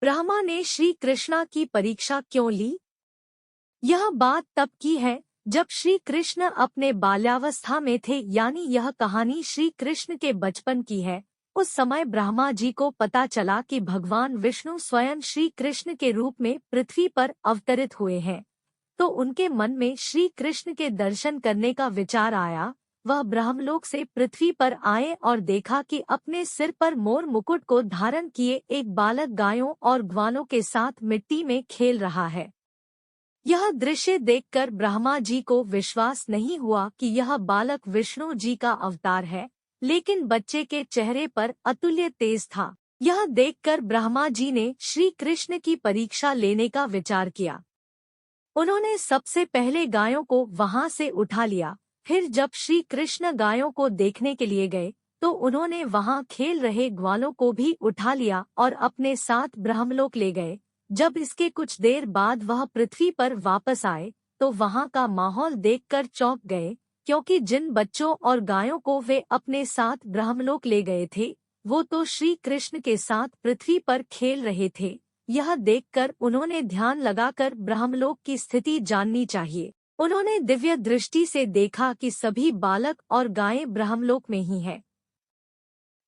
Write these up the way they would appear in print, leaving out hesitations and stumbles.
ब्रह्मा ने श्री कृष्णा की परीक्षा क्यों ली? यह बात तब की है जब श्री कृष्ण अपने बाल्यावस्था में थे, यानी यह कहानी श्री कृष्ण के बचपन की है। उस समय ब्रह्मा जी को पता चला कि भगवान विष्णु स्वयं श्री कृष्ण के रूप में पृथ्वी पर अवतरित हुए हैं, तो उनके मन में श्री कृष्ण के दर्शन करने का विचार आया। वह ब्रह्मलोक से पृथ्वी पर आए और देखा कि अपने सिर पर मोर मुकुट को धारण किए एक बालक गायों और ग्वालों के साथ मिट्टी में खेल रहा है। यह दृश्य देखकर ब्रह्मा जी को विश्वास नहीं हुआ कि यह बालक विष्णु जी का अवतार है, लेकिन बच्चे के चेहरे पर अतुल्य तेज था। यह देखकर ब्रह्मा जी ने श्री कृष्ण की परीक्षा लेने का विचार किया। उन्होंने सबसे पहले गायों को वहां से उठा लिया। फिर जब श्री कृष्ण गायों को देखने के लिए गए तो उन्होंने वहां खेल रहे ग्वालों को भी उठा लिया और अपने साथ ब्रह्मलोक ले गए। जब इसके कुछ देर बाद वह पृथ्वी पर वापस आए तो वहां का माहौल देखकर चौंक गए, क्योंकि जिन बच्चों और गायों को वे अपने साथ ब्रह्मलोक ले गए थे वो तो श्री कृष्ण के साथ पृथ्वी पर खेल रहे थे। यह देखकर उन्होंने ध्यान लगाकर ब्रह्मलोक की स्थिति जाननी चाहिए। उन्होंने दिव्य दृष्टि से देखा कि सभी बालक और गायें ब्रह्मलोक में ही हैं।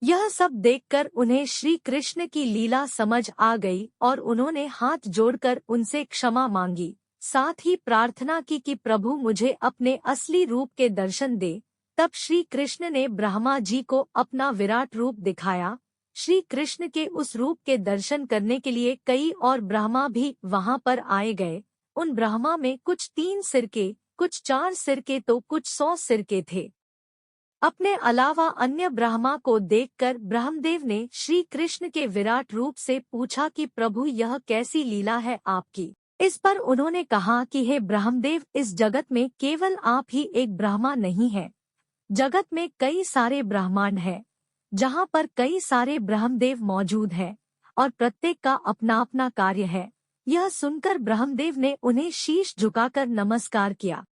यह सब देखकर उन्हें श्री कृष्ण की लीला समझ आ गई और उन्होंने हाथ जोड़कर उनसे क्षमा मांगी। साथ ही प्रार्थना की कि प्रभु मुझे अपने असली रूप के दर्शन दे। तब श्री कृष्ण ने ब्रह्मा जी को अपना विराट रूप दिखाया। श्री कृष्ण के उस रूप के दर्शन करने के लिए कई और ब्रह्मा भी वहां पर आए गए। उन ब्रह्मा में कुछ 3 सिर के, कुछ 4 सिर के तो कुछ 100 सिर के थे। अपने अलावा अन्य ब्रह्मा को देखकर ब्रह्मदेव ने श्री कृष्ण के विराट रूप से पूछा कि प्रभु यह कैसी लीला है आपकी। इस पर उन्होंने कहा कि हे ब्रह्मदेव, इस जगत में केवल आप ही एक ब्रह्मा नहीं है। जगत में कई सारे ब्रह्मांड हैं, जहाँ पर कई सारे ब्रह्मदेव मौजूद हैं और प्रत्येक का अपना अपना कार्य है। यह सुनकर ब्रह्मदेव ने उन्हें शीश झुकाकर नमस्कार किया।